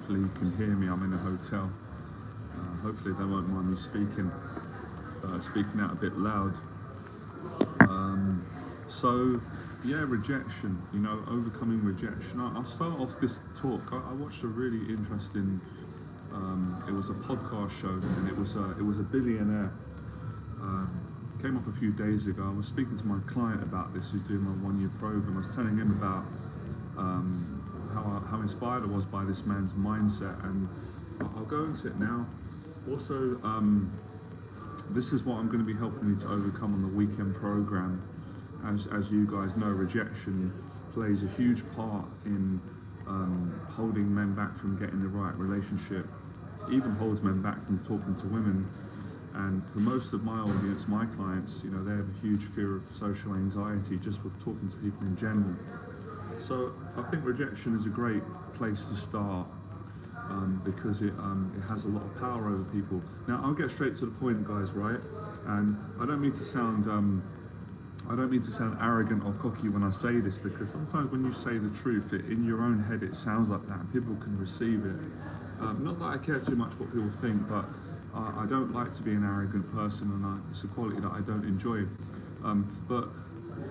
hopefully you can hear me. I'm in a hotel. Hopefully they won't mind me speaking out a bit loud. So yeah, rejection, you know, overcoming rejection. I'll start off this talk. I watched a really interesting, it was a podcast show, and it was a billionaire. Came up a few days ago. I was speaking to my client about this, who's doing my 1-year program. I was telling him about how inspired I was by this man's mindset, and I'll go into it now. Also, this is what I'm going to be helping you to overcome on the weekend program. As you guys know, rejection plays a huge part in holding men back from getting the right relationship, even holds men back from talking to women. And for most of my audience, my clients, you know, they have a huge fear of social anxiety just with talking to people in general. So I think rejection is a great place to start, because it has a lot of power over people. Now I'll get straight to the point, guys, right? And I don't mean to sound arrogant or cocky when I say this, because sometimes when you say the truth, in your own head it sounds like that, and people can receive it. Not that I care too much what people think, but I don't like to be an arrogant person, and it's a quality that I don't enjoy. But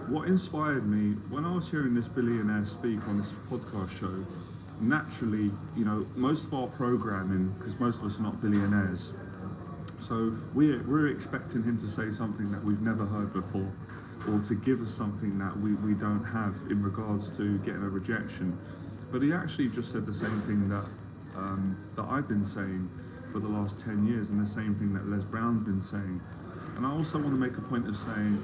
what inspired me, when I was hearing this billionaire speak on this podcast show, naturally, you know, most of our programming, because most of us are not billionaires, so we're expecting him to say something that we've never heard before, or to give us something that we don't have in regards to getting a rejection. But he actually just said the same thing that I've been saying for the last 10 years, and the same thing that Les Brown's been saying. And I also want to make a point of saying,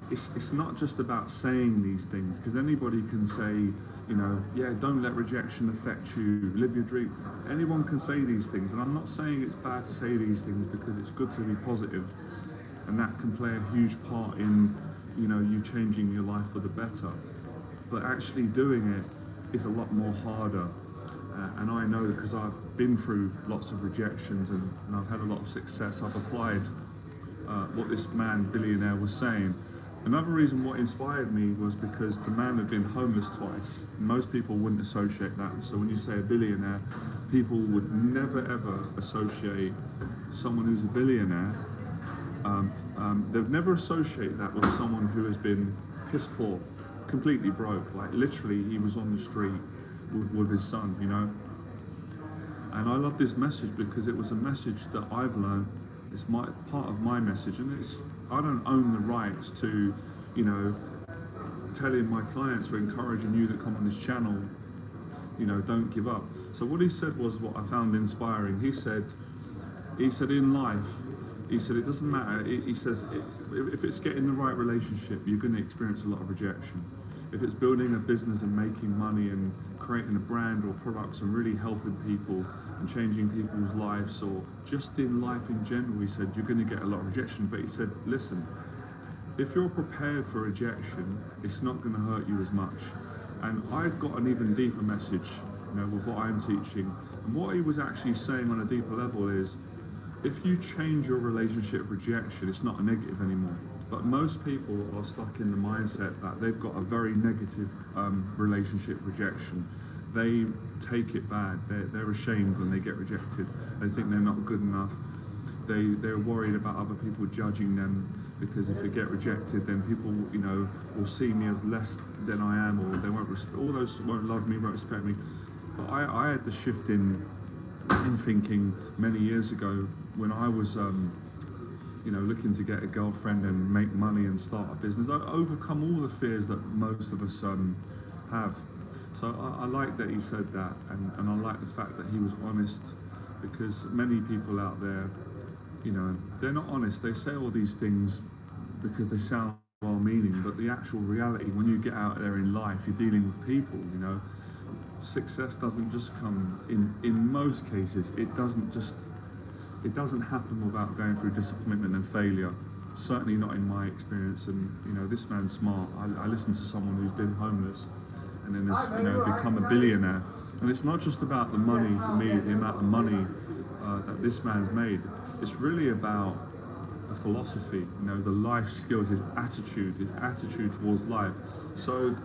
it's not just about saying these things, because anybody can say, you know, yeah, don't let rejection affect you, live your dream. Anyone can say these things, and I'm not saying it's bad to say these things, because it's good to be positive, and that can play a huge part in, you know, you changing your life for the better. But actually doing it is a lot more harder. And I know, because I've been through lots of rejections, and I've had a lot of success. I've applied what this man, billionaire, was saying. Another reason what inspired me was because the man had been homeless twice. Most people wouldn't associate that. So when you say a billionaire, people would never ever associate someone who's a billionaire. They'd never associate that with someone who has been piss poor, completely broke. Like literally, he was on the street with his son, you know. And I love this message because it was a message that I've learned. It's part of my message, and I don't own the rights to, you know, telling my clients or encouraging you that come on this channel, you know, don't give up. So what he said was what I found inspiring. He said in life, he said it doesn't matter. He says if it's getting the right relationship, you're going to experience a lot of rejection. If it's building a business and making money and creating a brand or products and really helping people and changing people's lives, or just in life in general, he said, you're going to get a lot of rejection. But he said, listen, if you're prepared for rejection, it's not going to hurt you as much. And I've got an even deeper message, you know, with what I'm teaching. And what he was actually saying on a deeper level is, if you change your relationship with rejection, it's not a negative anymore. But most people are stuck in the mindset that they've got a very negative relationship with rejection. They take it bad. They're ashamed when they get rejected. They think they're not good enough. They're worried about other people judging them, because if they get rejected, then people, you know, will see me as less than I am, or they won't all those won't love me, won't respect me. But I had the shift in thinking many years ago when I was you know, looking to get a girlfriend and make money and start a business. I overcome all the fears that most of us have. So I like that he said that, and I like the fact that he was honest, because many people out there, you know, they're not honest. They say all these things because they sound well-meaning, but the actual reality, when you get out there in life, you're dealing with people, you know. Success doesn't just come, in most cases, it doesn't happen without going through disappointment and failure. Certainly not in my experience. And you know, this man's smart. I listen to someone who's been homeless and then has, you know, become a billionaire. And it's not just about the money for me, the amount of money that this man's made. It's really about the philosophy, you know, the life skills, his attitude towards life. So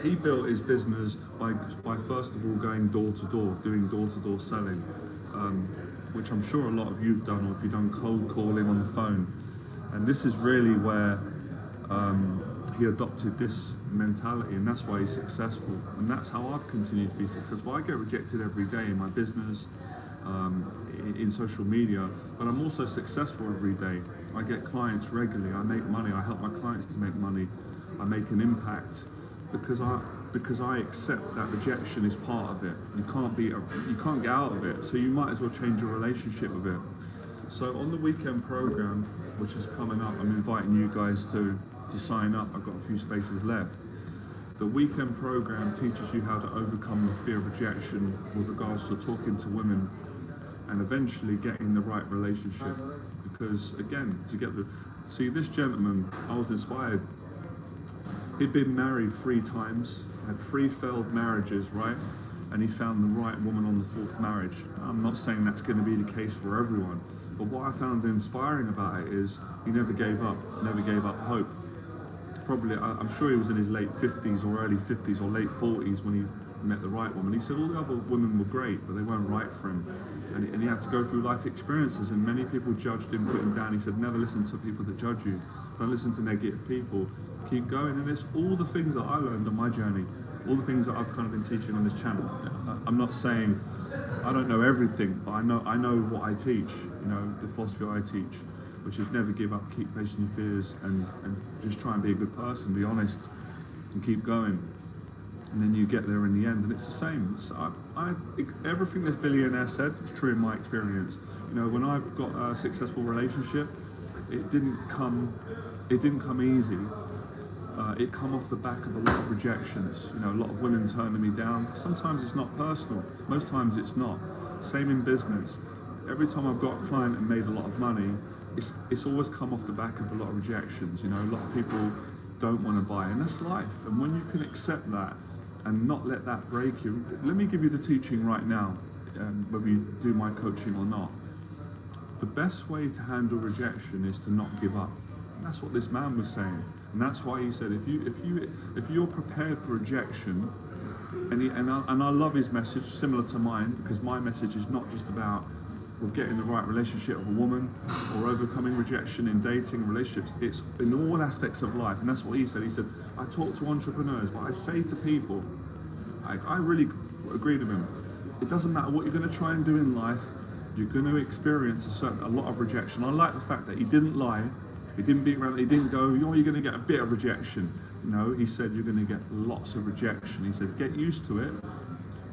He built his business by first of all going door to door, doing door to door selling, which I'm sure a lot of you've done, or if you've done cold calling on the phone. And this is really where he adopted this mentality, and that's why he's successful. And that's how I've continued to be successful. I get rejected every day in my business, in social media, but I'm also successful every day. I get clients regularly, I make money, I help my clients to make money, I make an impact because I accept that rejection is part of it. You can't get out of it, so you might as well change your relationship with it. So on the weekend program, which is coming up, I'm inviting you guys to sign up. I've got a few spaces left. The weekend program teaches you how to overcome the fear of rejection with regards to talking to women and eventually getting the right relationship. Because again, see this gentleman, I was inspired. He'd been married 3 times, had 3 failed marriages, right? And he found the right woman on the 4th marriage. I'm not saying that's going to be the case for everyone, but what I found inspiring about it is he never gave up hope. Probably, I'm sure he was in his late 50s or early 50s or late 40s when he met the right woman. He said all the other women were great, but they weren't right for him. And he had to go through life experiences, and many people judged him, put him down. He said, never listen to people that judge you. Don't listen to negative people. Keep going. And it's all the things that I learned on my journey, all the things that I've kind of been teaching on this channel. I'm not saying I don't know everything, but I know what I teach, the philosophy I teach, which is never give up, keep facing your fears, and just try and be a good person, be honest, and keep going. And then you get there in the end, and it's the same. So everything this billionaire said is true in my experience. When I've got a successful relationship, it didn't come easy. It come off the back of a lot of rejections. A lot of women turning me down. Sometimes it's not personal. Most times it's not. Same in business. Every time I've got a client and made a lot of money, it's always come off the back of a lot of rejections. A lot of people don't want to buy, and that's life. And when you can accept that and not let that break you, let me give you the teaching right now, whether you do my coaching or not. The best way to handle rejection is to not give up. And that's what this man was saying. And that's why he said, if you're prepared for rejection, and I love his message, similar to mine, because my message is not just about getting the right relationship with a woman or overcoming rejection in dating relationships. It's in all aspects of life, and that's what he said. He said, I talk to entrepreneurs, but I say to people, I really agree with him. It doesn't matter what you're going to try and do in life, you're going to experience a lot of rejection. I like the fact that he didn't lie. He didn't beat around. He didn't go, you're going to get a bit of rejection. No, he said you're going to get lots of rejection. He said get used to it.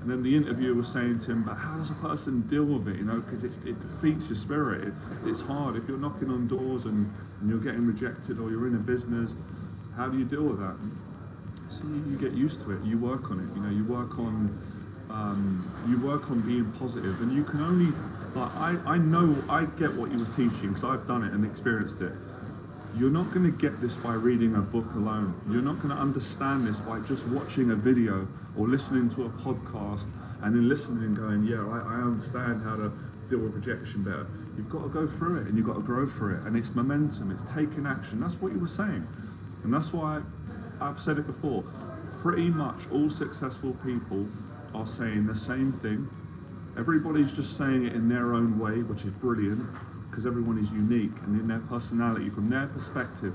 And then the interviewer was saying to him, but how does a person deal with it? Because it defeats your spirit. It's hard if you're knocking on doors and you're getting rejected, or you're in a business. How do you deal with that? So you get used to it. You work on it. You work on being positive, and you can only. I know I get what he was teaching because I've done it and experienced it. You're not going to get this by reading a book alone. You're not going to understand this by just watching a video or listening to a podcast and then listening and going, yeah, I understand how to deal with rejection better. You've got to go through it and you've got to grow through it. And it's momentum, it's taking action. That's what you were saying. And that's why I've said it before. Pretty much all successful people are saying the same thing. Everybody's just saying it in their own way, which is brilliant, because everyone is unique and in their personality, from their perspective.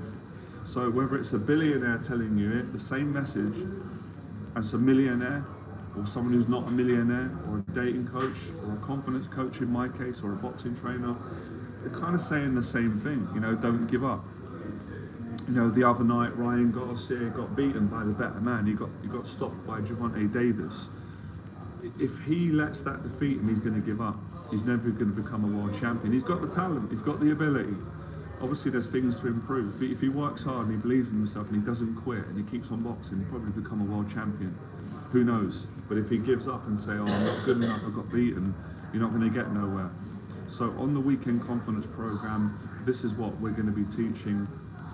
So whether it's a billionaire telling you it, the same message as a millionaire, or someone who's not a millionaire, or a dating coach, or a confidence coach in my case, or a boxing trainer, they're kind of saying the same thing, don't give up. The other night, Ryan Garcia got beaten by the better man. He got stopped by Gervonta Davis. If he lets that defeat him, he's going to give up. He's never going to become a world champion. He's got the talent, he's got the ability. Obviously there's things to improve. If he works hard and he believes in himself and he doesn't quit and he keeps on boxing, he'll probably become a world champion. Who knows? But if he gives up and say, oh, I'm not good enough, I got beaten, you're not going to get nowhere. So on the weekend confidence program, this is what we're going to be teaching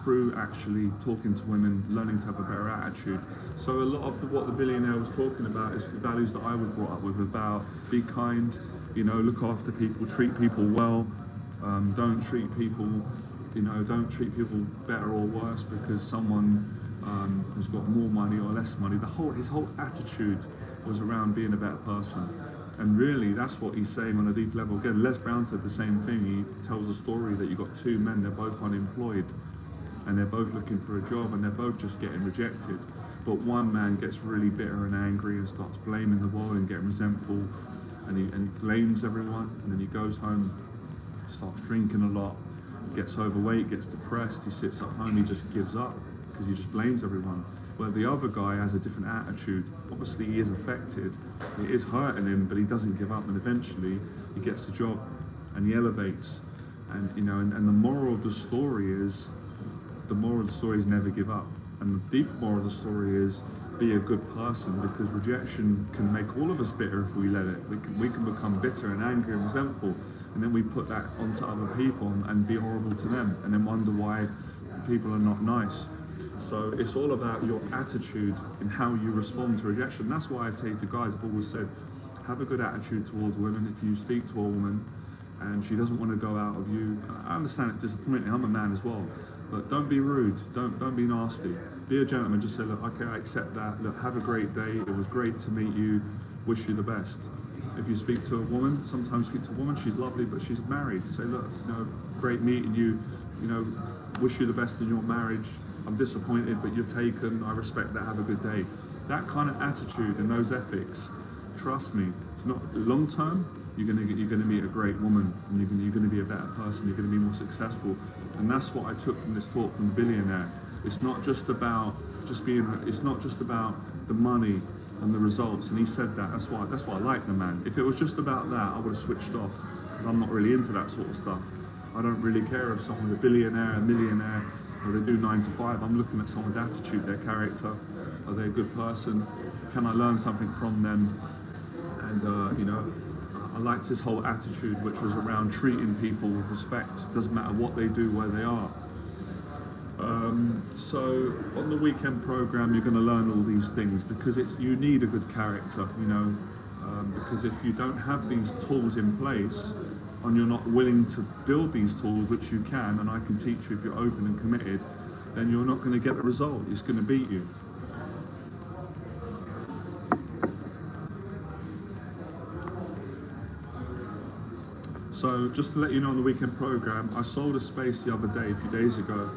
through actually talking to women, learning to have a better attitude. So a lot of what the billionaire was talking about is the values that I was brought up with, about be kind, look after people, treat people well, don't treat people better or worse because someone who's got more money or less money. His whole attitude was around being a better person. And really, that's what he's saying on a deep level. Again, Les Brown said the same thing. He tells a story that you've got two men, they're both unemployed, and they're both looking for a job, and they're both just getting rejected. But one man gets really bitter and angry and starts blaming the world and getting resentful, and he blames everyone, and then he goes home, starts drinking a lot, gets overweight, gets depressed, he sits at home, he just gives up because he just blames everyone. Where the other guy has a different attitude. Obviously he is affected, it is hurting him, but he doesn't give up, and eventually he gets a job and he elevates. And you know, and the moral of the story is never give up. And the deep moral of the story is be a good person, because rejection can make all of us bitter if we let it. We can become bitter and angry and resentful, and then we put that onto other people and be horrible to them, and then wonder why people are not nice. So it's all about your attitude and how you respond to rejection. That's why I say to guys, I've always said, have a good attitude towards women. If you speak to a woman and she doesn't want to go out of you, I understand it's disappointing, I'm a man as well, but don't be rude, don't be nasty. Be a gentleman, just say, look, okay, I accept that, look, have a great day, it was great to meet you, wish you the best. If you speak to a woman, sometimes speak to a woman, she's lovely, but she's married. Say, look, you know, great meeting you, you know, wish you the best in your marriage. I'm disappointed, but you're taken, I respect that, have a good day. That kind of attitude and those ethics, trust me, it's not long term, you're gonna meet a great woman, and you're gonna be a better person, you're gonna be more successful. And that's what I took from this talk from the billionaire. It's not just about it's not just about the money and the results, and he said that. That's why I like the man. If it was just about that, I would have switched off, because I'm not really into that sort of stuff. I don't really care if someone's a billionaire, a millionaire, or they do 9 to 5. I'm looking at someone's attitude, their character. Are they a good person? Can I learn something from them? And you know, I liked his whole attitude, which was around treating people with respect. Doesn't matter what they do, where they are. So on the weekend program, you're going to learn all these things, because you need a good character, you know, because if you don't have these tools in place, and you're not willing to build these tools, which you can, and I can teach you if you're open and committed, then you're not going to get the result. It's going to beat you. So just to let you know, on the weekend program, I sold a space the other day, a few days ago.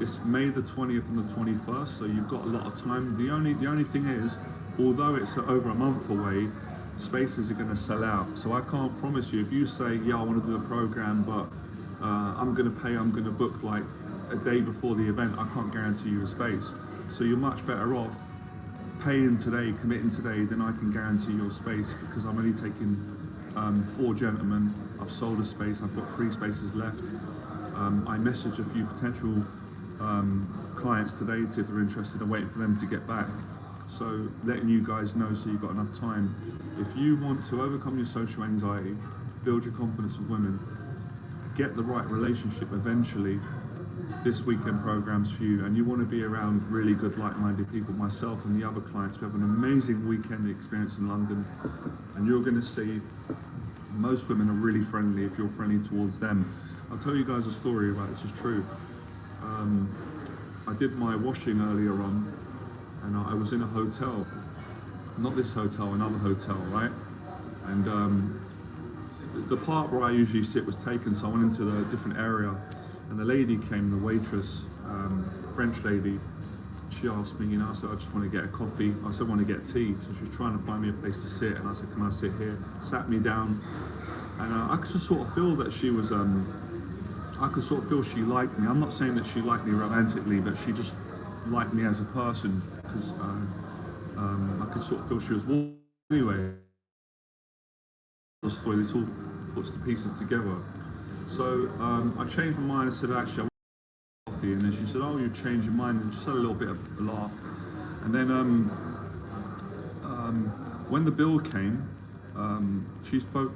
It's May the 20th and the 21st, so you've got a lot of time. The only thing is, although it's over a month away, spaces are going to sell out. So I can't promise you, if you say, yeah, I want to do the program, but I'm going to book like a day before the event, I can't guarantee you a space. So you're much better off paying today, committing today, than I can guarantee your space, because I'm only taking 4 gentlemen. I've sold a space, I've got 3 spaces left. I messaged a few potential clients today to see if they're interested. I'm waiting for them to get back. So letting you guys know so you've got enough time. If you want to overcome your social anxiety, build your confidence with women, get the right relationship eventually, this weekend program's for you, and you want to be around really good like-minded people, myself and the other clients. We have an amazing weekend experience in London, and you're going to see most women are really friendly if you're friendly towards them. I'll tell you guys a story about this, is true. I did my washing earlier on, and I was in a hotel, not this hotel, another hotel, right? And the part where I usually sit was taken, so I went into the different area, and the lady came, the waitress, French lady. She asked me, you know, I said, I just want to get a coffee. I said, I want to get tea. So she was trying to find me a place to sit, and I said, can I sit here? Sat me down, and I could just sort of feel that she was, I could sort of feel she liked me. I'm not saying that she liked me romantically, but she just liked me as a person, because I could sort of feel she was warm. Anyway, the story, this all puts the pieces together. So I changed my mind and said, actually, I want coffee. And then she said, oh, you changed your mind, and just had a little bit of a laugh. And then when the bill came, she spoke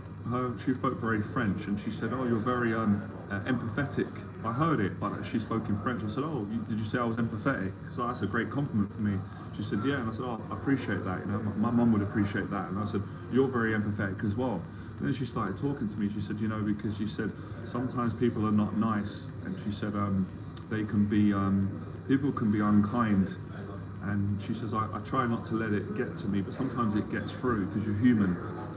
very French, and she said, oh, you're very empathetic. I heard it, but she spoke in French. I said, oh, did you say I was empathetic? Because that's a great compliment for me. She said, yeah. And I said, oh, I appreciate that. You know, my mum would appreciate that. And I said, you're very empathetic as well. And then she started talking to me. She said, you know, because she said sometimes people are not nice, and she said they can be people can be unkind, And she says, I try not to let it get to me, but sometimes it gets through because you're human.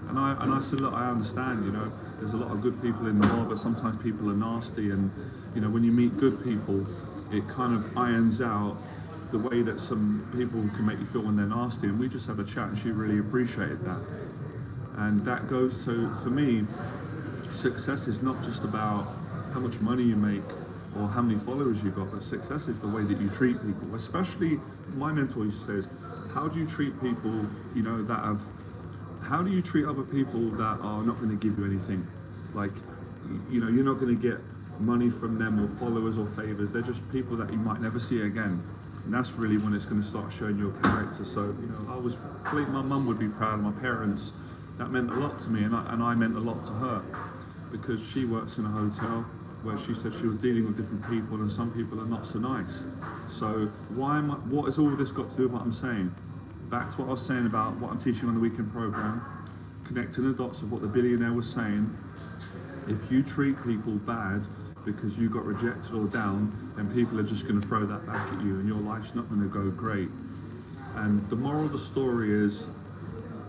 And I said, look, I understand, you know, there's a lot of good people in the world, but sometimes people are nasty. And, you know, when you meet good people, it kind of irons out the way that some people can make you feel when they're nasty. And we just had a chat and she really appreciated that. And that goes to, for me, success is not just about how much money you make or how many followers you got, but success is the way that you treat people. Especially, my mentor says, how do you treat people, you know, how do you treat other people that are not going to give you anything? Like, you know, you're not going to get money from them or followers or favors. They're just people that you might never see again. And that's really when it's going to start showing your character. So, you know, my mum would be proud of my parents. That meant a lot to me, and I meant a lot to her, because she works in a hotel where she said she was dealing with different people, and some people are not so nice. So what has all this got to do with what I'm saying? Back to what I was saying about what I'm teaching on the weekend program, connecting the dots of what the billionaire was saying. If you treat people bad because you got rejected or down, then people are just going to throw that back at you, and your life's not going to go great. And the moral of the story is,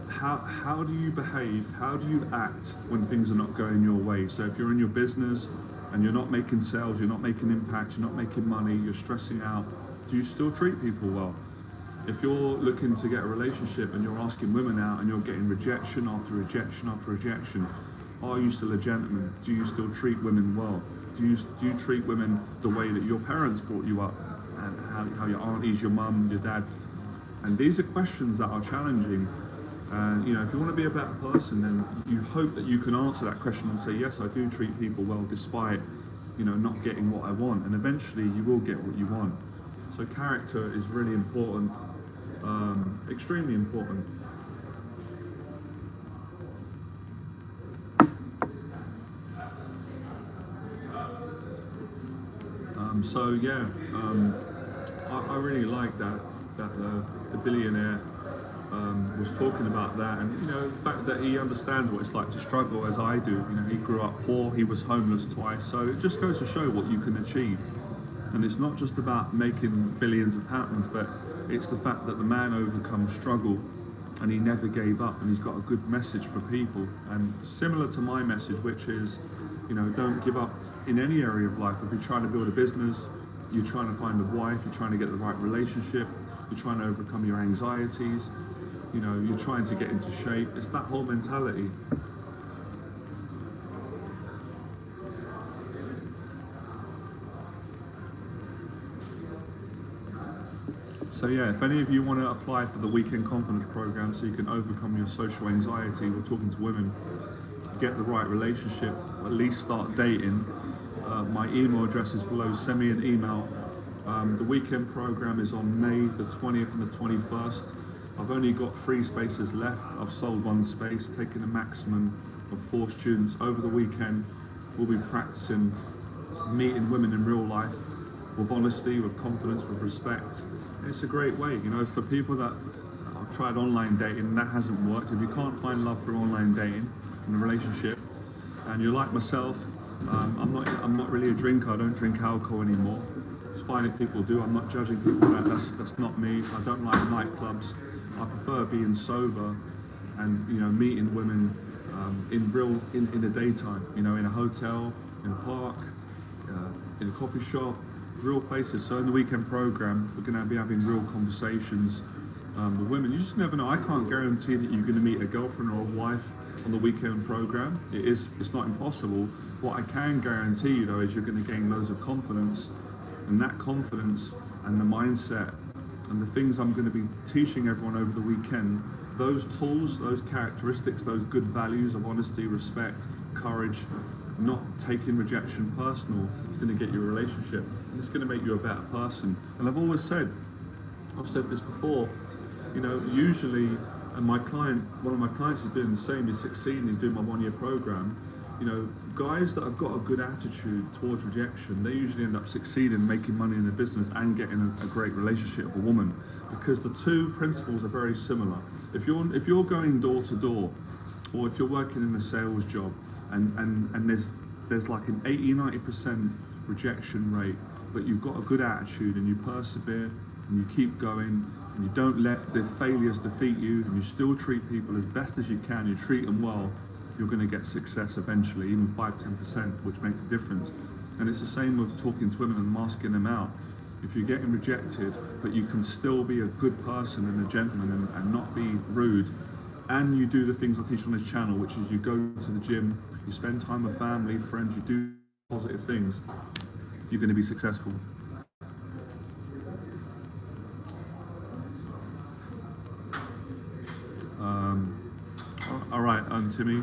how do you behave, how do you act when things are not going your way? So if you're in your business and you're not making sales, you're not making impact, you're not making money, you're stressing out, do you still treat people well? If you're looking to get a relationship and you're asking women out and you're getting rejection after rejection after rejection, are you still a gentleman? Do you still treat women well? Do you treat women the way that your parents brought you up, and how your aunties, your mum, your dad? And these are questions that are challenging. And you know, if you want to be a better person, then you hope that you can answer that question and say, yes, I do treat people well despite, you know, not getting what I want. And eventually you will get what you want. So character is really important, extremely important. I really like that the billionaire was talking about that, and you know, the fact that he understands what it's like to struggle as I do. You know, he grew up poor, he was homeless twice, so it just goes to show what you can achieve. And it's not just about making billions of pounds, but it's the fact that the man overcome struggle and he never gave up, and he's got a good message for people. And similar to my message, which is, you know, don't give up in any area of life. If you're trying to build a business, you're trying to find a wife, you're trying to get the right relationship, you're trying to overcome your anxieties, you know, you're trying to get into shape. It's that whole mentality. So yeah, if any of you want to apply for the Weekend Confidence Program so you can overcome your social anxiety, we're talking to women, get the right relationship, at least start dating, my email address is below, send me an email. The weekend program is on May the 20th and the 21st. I've only got 3 spaces left. I've sold 1 space, taking a maximum of 4 students. Over the weekend, we'll be practicing meeting women in real life with honesty, with confidence, with respect. It's a great way, you know, for people that have tried online dating and that hasn't worked. If you can't find love through online dating and a relationship, and you're like myself, I'm not really a drinker. I don't drink alcohol anymore. It's fine if people do. I'm not judging people. That's not me. I don't like nightclubs. I prefer being sober and, you know, meeting women in the daytime. You know, in a hotel, in a park, in a coffee shop, real places. So in the weekend program, we're going to be having real conversations with women. You just never know. I can't guarantee that you're going to meet a girlfriend or a wife on the weekend program. It's not impossible. What I can guarantee you though is you're going to gain loads of confidence, and that confidence and the mindset and the things I'm going to be teaching everyone over the weekend, those tools, those characteristics, those good values of honesty, respect, courage, not taking rejection personal, is going to get you a relationship, and it's going to make you a better person. And I've said this before, you know, usually, and one of my clients is doing the same, he's succeeding, he's doing my 1-year program. You know, guys that have got a good attitude towards rejection, they usually end up succeeding, making money in their business and getting a great relationship with a woman, because the two principles are very similar. If you're going door to door, or if you're working in a sales job, and there's like an 80-90% rejection rate, but you've got a good attitude and you persevere and you keep going, and you don't let the failures defeat you, and you still treat people as best as you can, you treat them well, you're going to get success eventually, even 5-10%, which makes a difference. And it's the same with talking to women and masking them out. If you're getting rejected, but you can still be a good person and a gentleman and not be rude, and you do the things I teach on this channel, which is you go to the gym, you spend time with family, friends, you do positive things, you're going to be successful. All right, Timmy.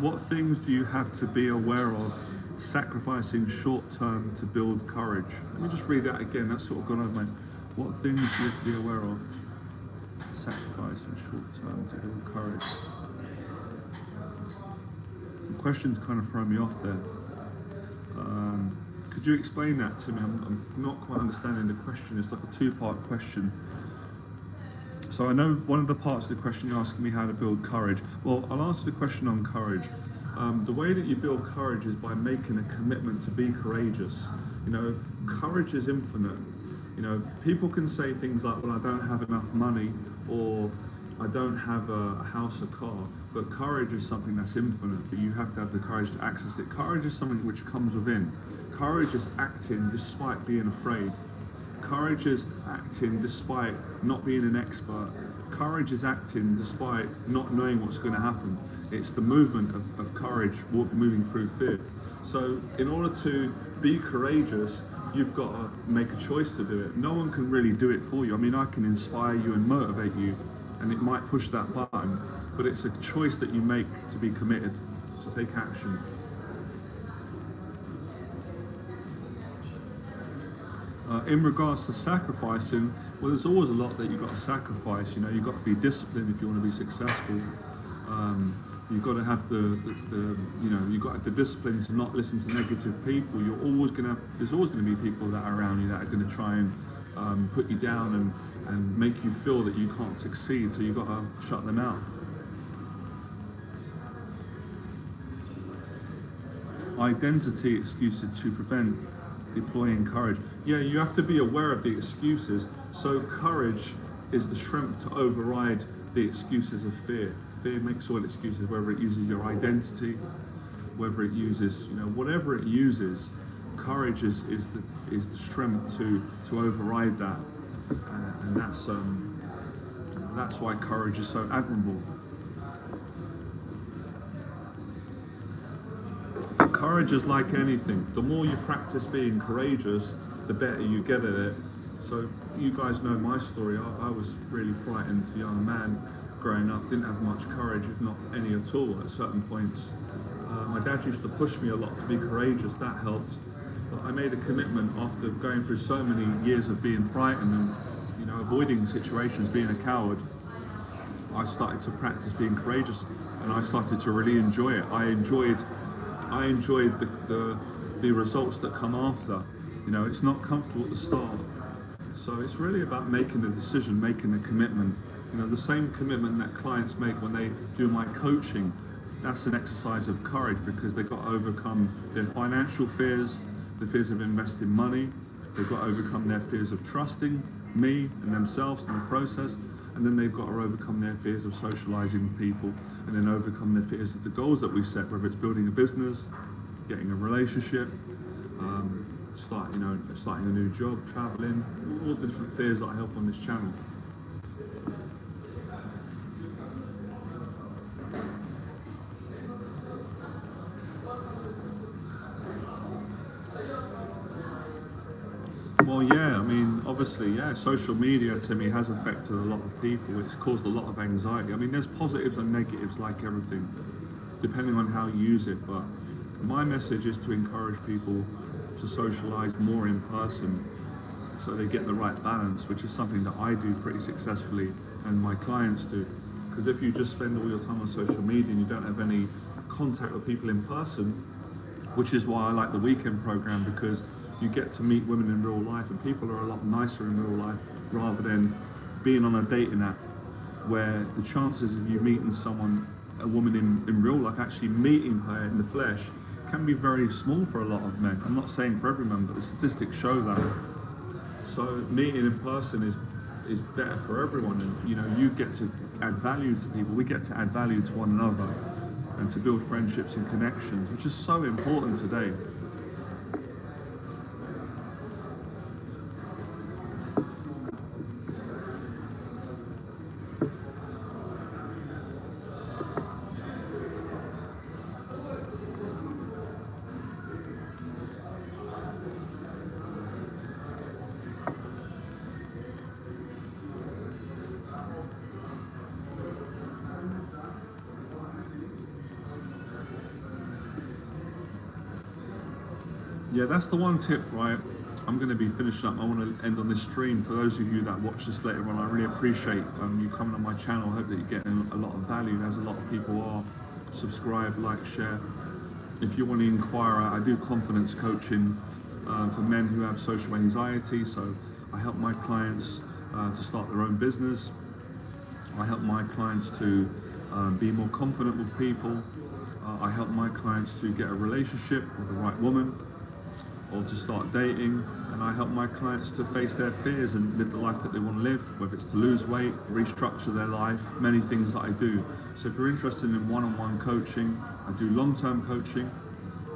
What things do you have to be aware of sacrificing short-term to build courage? Let me just read that again, that's sort of gone over my... What things do you have to be aware of sacrificing short-term to build courage? The question's kind of thrown me off there. Could you explain that to me? I'm not quite understanding the question. It's like a two-part question. So I know one of the parts of the question you're asking me how to build courage. Well, I'll answer the question on courage. The way that you build courage is by making a commitment to be courageous. You know, courage is infinite. You know, people can say things like, well, I don't have enough money, or I don't have a house or car, but courage is something that's infinite, but you have to have the courage to access it. Courage is something which comes within. Courage is acting despite being afraid. Courage is acting despite not being an expert. Courage is acting despite not knowing what's going to happen. It's the movement of courage moving through fear. So in order to be courageous, you've got to make a choice to do it. No one can really do it for you. I mean, I can inspire you and motivate you, and it might push that button, but it's a choice that you make to be committed, to take action. In regards to sacrificing, well, there's always a lot that you've got to sacrifice. You know, you've got to be disciplined if you want to be successful. You've got to have you've got the discipline to not listen to negative people. There's always going to be people that are around you that are going to try and put you down and make you feel that you can't succeed. So you've got to shut them out. Identity excuses to prevent deploying courage. Yeah, you have to be aware of the excuses. So courage is the strength to override the excuses of fear. Fear makes all excuses, whether it uses your identity, whether it uses, whatever it uses. Courage is the strength to override that, and that's why courage is so admirable. But courage is like anything. The more you practice being courageous, the better you get at it. So you guys know my story. I was really frightened young man growing up, didn't have much courage, if not any at all at certain points. My dad used to push me a lot to be courageous, that helped. But I made a commitment after going through so many years of being frightened and avoiding situations, being a coward. I started to practice being courageous, and I started to really enjoy it. I enjoyed the results that come after. It's not comfortable at the start. So it's really about making a decision, making a commitment. The same commitment that clients make when they do my coaching, that's an exercise of courage, because they've got to overcome their financial fears, the fears of investing money, they've got to overcome their fears of trusting me and themselves in the process, and then they've got to overcome their fears of socializing with people, and then overcome their fears of the goals that we set, whether it's building a business, getting a relationship, starting a new job, traveling, all the different fears that I help on this channel. Well, yeah, I mean, obviously, yeah, social media to me has affected a lot of people. It's caused a lot of anxiety. I mean, there's positives and negatives like everything, depending on how you use it. But my message is to encourage people to socialize more in person so they get the right balance, which is something that I do pretty successfully and my clients do. Because if you just spend all your time on social media and you don't have any contact with people in person, which is why I like the weekend program, because you get to meet women in real life, and people are a lot nicer in real life rather than being on a dating app where the chances of you meeting a woman in real life, actually meeting her in the flesh, can be very small for a lot of men. I'm not saying for everyone, but the statistics show that. So meeting in person is better for everyone, and you know, you get to add value to people, we get to add value to one another, and to build friendships and connections, which is so important today. Yeah, that's the one tip, right? I'm going to be finishing up. I want to end on this stream. For those of you that watch this later on, I really appreciate you coming on my channel. I hope that you're getting a lot of value, as a lot of people are. Subscribe, like, share. If you want to inquire, I do confidence coaching for men who have social anxiety. So I help my clients to start their own business. I help my clients to be more confident with people. I help my clients to get a relationship with the right woman, or to start dating, and I help my clients to face their fears and live the life that they want to live, whether it's to lose weight, restructure their life, many things that I do. So if you're interested in one-on-one coaching, I do long-term coaching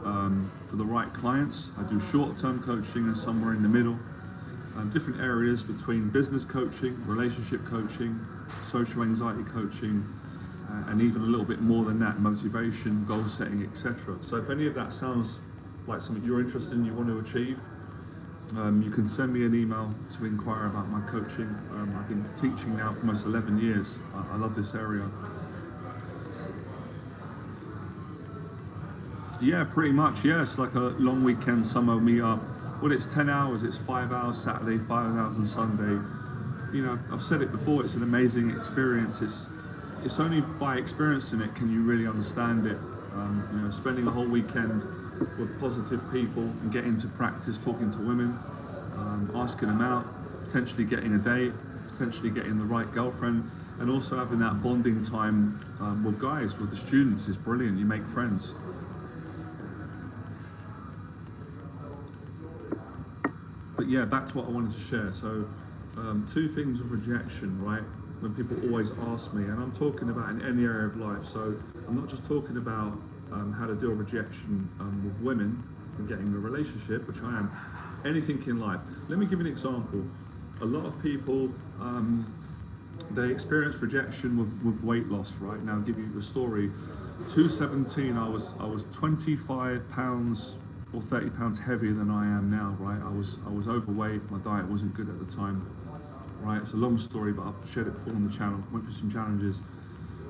for the right clients. I do short-term coaching and somewhere in the middle. Different areas between business coaching, relationship coaching, social anxiety coaching, and even a little bit more than that, motivation, goal setting, etc. So if any of that sounds like something you're interested in, you want to achieve, you can send me an email to inquire about my coaching. I've been teaching now for almost 11 years. I love this area. Yeah, pretty much, yeah. It's like a long weekend summer meetup. Well, it's 10 hours, it's 5 hours Saturday, 5 hours on Sunday. You know, I've said it before, it's an amazing experience. It's only by experiencing it can you really understand it. You know, spending a whole weekend with positive people and getting to practice talking to women, asking them out, potentially getting a date, potentially getting the right girlfriend, and also having that bonding time with guys, with the students is brilliant. You make friends. But yeah, back to what I wanted to share. So two things of rejection, right? When people always ask me, and I'm talking about in any area of life, so I'm not just talking about how to deal with rejection with women and getting a relationship, which I am, anything in life. Let me give you an example. A lot of people, they experience rejection with weight loss, right? Now I'll give you the story. 2017, I was 25 pounds or 30 pounds heavier than I am now, right? I was overweight, my diet wasn't good at the time, right? It's a long story, but I've shared it before on the channel, went through some challenges.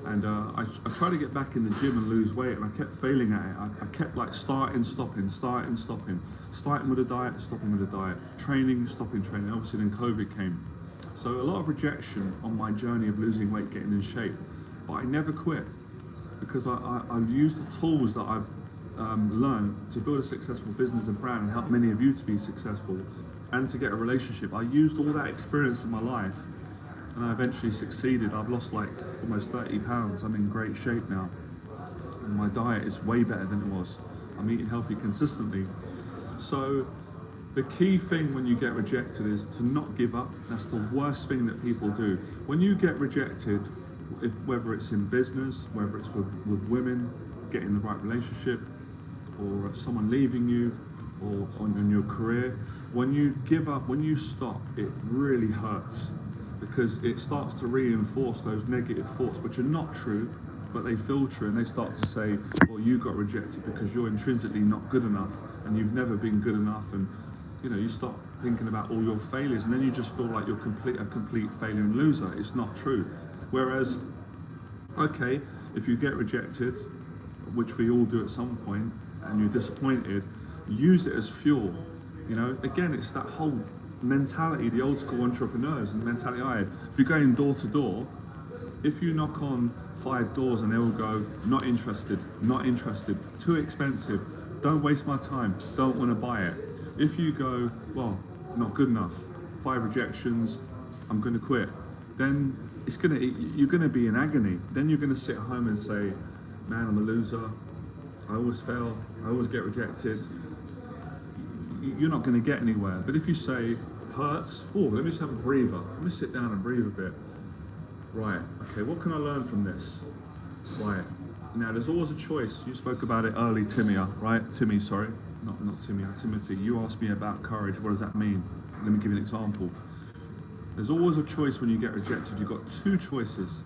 And I tried to get back in the gym and lose weight, and I kept failing at it. I kept like starting with a diet, stopping with a diet, training, stopping training. Obviously then COVID came. So a lot of rejection on my journey of losing weight, getting in shape. But I never quit, because I've used the tools that I've learned to build a successful business and brand and help many of you to be successful and to get a relationship. I used all that experience in my life, and I eventually succeeded. I've lost like almost 30 pounds. I'm in great shape now. And my diet is way better than it was. I'm eating healthy consistently. So the key thing when you get rejected is to not give up. That's the worst thing that people do. When you get rejected, whether it's in business, whether it's with women, getting the right relationship, or someone leaving you, or in your career, when you give up, when you stop, it really hurts, because it starts to reinforce those negative thoughts, which are not true, but they feel true, and they start to say, well, you got rejected because you're intrinsically not good enough, and you've never been good enough, and you know, you start thinking about all your failures, and then you just feel like you're a complete failure and loser. It's not true. Whereas, okay, if you get rejected, which we all do at some point, and you're disappointed, use it as fuel. You know, again, it's that whole mentality, the old school entrepreneurs and the mentality I had. If you're going door to door, if you knock on 5 doors and they will go, not interested, too expensive, don't waste my time, don't want to buy it. If you go, well, not good enough, 5 rejections, I'm going to quit, then you're going to be in agony. Then you're going to sit at home and say, man, I'm a loser, I always fail, I always get rejected. You're not going to get anywhere. But if you say, hurts. Oh, let me just have a breather. Let me sit down and breathe a bit. Right, okay, what can I learn from this? Right, now there's always a choice. You spoke about it early, Timmy, sorry. Not Timmy, Timothy. You asked me about courage. What does that mean? Let me give you an example. There's always a choice when you get rejected. You've got two choices.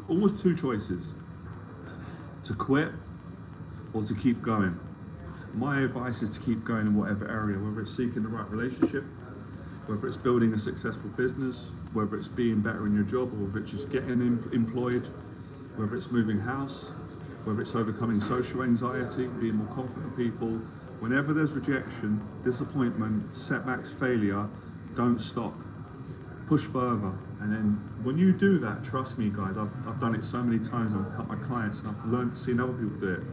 Always two choices. To quit or to keep going. My advice is to keep going in whatever area, whether it's seeking the right relationship, whether it's building a successful business, whether it's being better in your job, or whether it's just getting employed, whether it's moving house, whether it's overcoming social anxiety, being more confident people. Whenever there's rejection, disappointment, setbacks, failure, don't stop. Push further. And then when you do that, trust me guys, I've done it so many times, I've helped my clients and I've seen other people do it.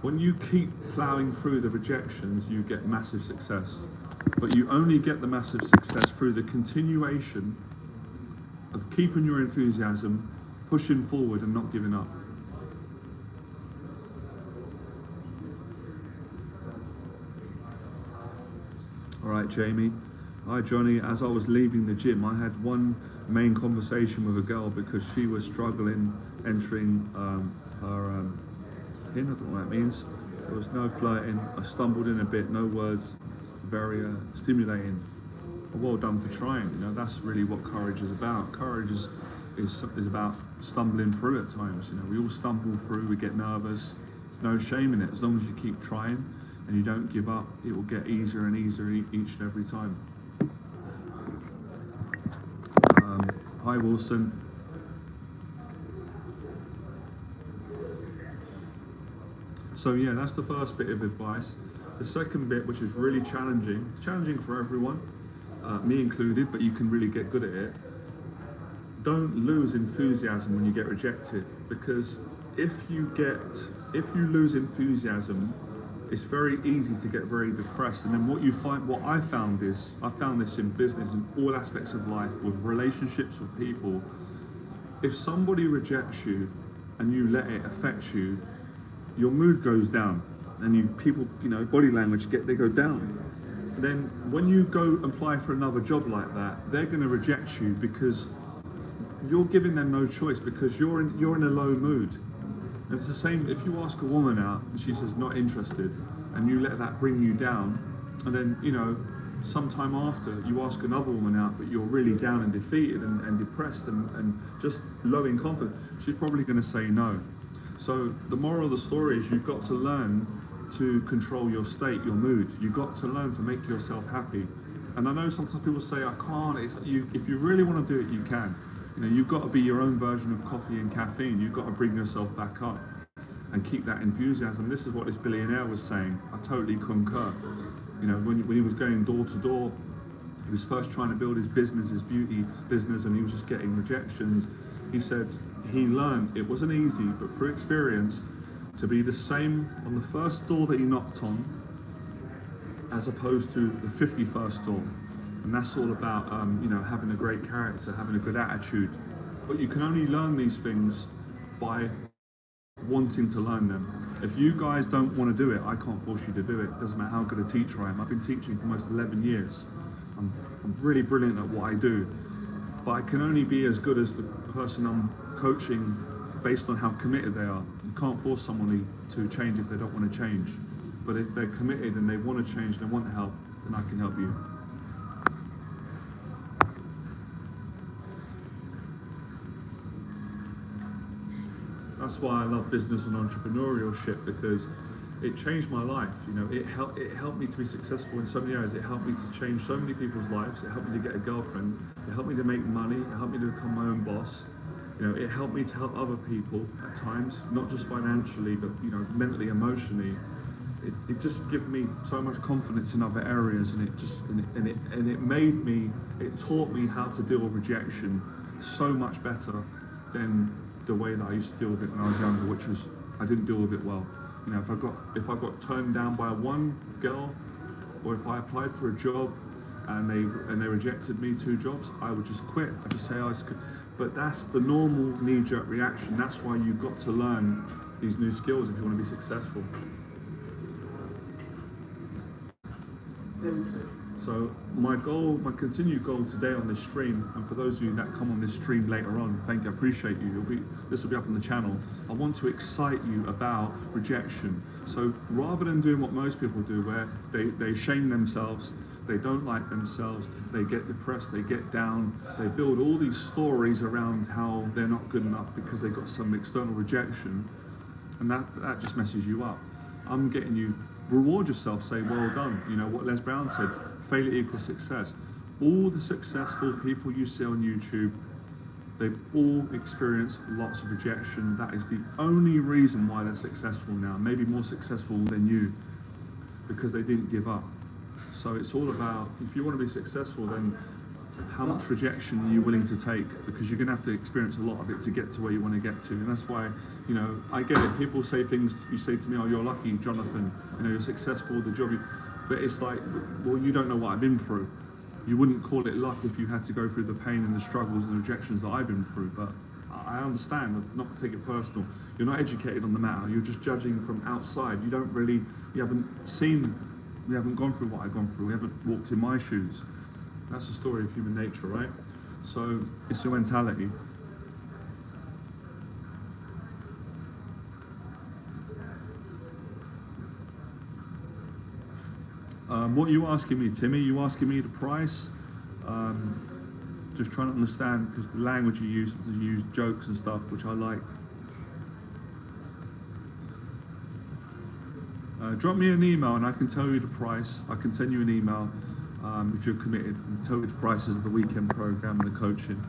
When you keep plowing through the rejections, you get massive success. But you only get the massive success through the continuation of keeping your enthusiasm, pushing forward and not giving up. All right, Jamie. Hi, Johnny. As I was leaving the gym, I had one main conversation with a girl because she was struggling entering her in. I don't know what that means. There was no flirting. I stumbled in a bit, no words. Very stimulating. Well done for trying. You know, that's really what courage is about. Courage is about stumbling through at times. You know, we all stumble through. We get nervous. There's no shame in it. As long as you keep trying and you don't give up, it will get easier and easier each and every time. Hi, Wilson. So yeah, that's the first bit of advice. The second bit, which is really challenging, it's challenging for everyone, me included, but you can really get good at it. Don't lose enthusiasm when you get rejected, because if you lose enthusiasm, it's very easy to get very depressed. And then what I found this in business, in all aspects of life, with relationships with people. If somebody rejects you and you let it affect you, your mood goes down, and people, body language they go down. Then when you go apply for another job like that, they're going to reject you because you're giving them no choice, because you're in a low mood. And it's the same if you ask a woman out and she says not interested, and you let that bring you down, and then sometime after you ask another woman out, but you're really down and defeated and depressed and just low in confidence, she's probably going to say no. So the moral of the story is you've got to learn to control your state, your mood. You've got to learn to make yourself happy. And I know sometimes people say, I can't. If you really want to do it, you can. You've got to be your own version of coffee and caffeine. You've got to bring yourself back up and keep that enthusiasm. This is what this billionaire was saying. I totally concur. When he was going door to door, he was first trying to build his business, his beauty business, and he was just getting rejections. He said he learned, it wasn't easy, but through experience, to be the same on the first door that he knocked on as opposed to the 51st door. And that's all about having a great character, having a good attitude. But you can only learn these things by wanting to learn them. If you guys don't want to do it, I can't force you to do it. It doesn't matter how good a teacher I am. I've been teaching for almost 11 years. I'm really brilliant at what I do. But I can only be as good as the person I'm coaching based on how committed they are. You can't force somebody to change if they don't want to change. But if they're committed and they want to change and they want help, then I can help you. That's why I love business and entrepreneurship, because it changed my life. It helped me to be successful in so many areas. It helped me to change so many people's lives. It helped me to get a girlfriend. It helped me to make money. It helped me to become my own boss. It helped me to help other people at times, not just financially, but mentally, emotionally. It just gave me so much confidence in other areas, and it taught me how to deal with rejection so much better than the way that I used to deal with it when I was younger, which was I didn't deal with it well. If I got turned down by one girl, or if I applied for a job and they rejected me 2 jobs, I would just quit. I'd just say but that's the normal knee-jerk reaction. That's why you've got to learn these new skills if you want to be successful. So my goal, my continued goal today on this stream, and for those of you that come on this stream later on, thank you, I appreciate you. This will be up on the channel. I want to excite you about rejection. So rather than doing what most people do, where they shame themselves, they don't like themselves, they get depressed, they get down, they build all these stories around how they're not good enough because they got some external rejection, and that just messes you up. I'm getting you, reward yourself, say well done. You know what Les Brown said, failure equals success. All the successful people you see on YouTube, they've all experienced lots of rejection. That is the only reason why they're successful now, maybe more successful than you, because they didn't give up. So it's all about, if you want to be successful, then how much rejection are you willing to take? Because you're going to have to experience a lot of it to get to where you want to get to. And that's why, you know, I get it. People say things, you say to me, oh, you're lucky, Jonathan, you know, you're successful, the job you, but it's like, well, you don't know what I've been through. You wouldn't call it luck if you had to go through the pain and the struggles and the rejections that I've been through. But I understand, not to take it personal. You're not educated on the matter. You're just judging from outside. You don't really, you haven't seen, we haven't gone through what I've gone through. We haven't walked in my shoes. That's the story of human nature, right? So it's your mentality. What are you asking me, Timmy? You asking me the price? Just trying to understand, because the language you use jokes and stuff, which I like. Drop me an email and I can tell you the price. I can send you an email if you're committed and tell you the prices of the weekend program and the coaching.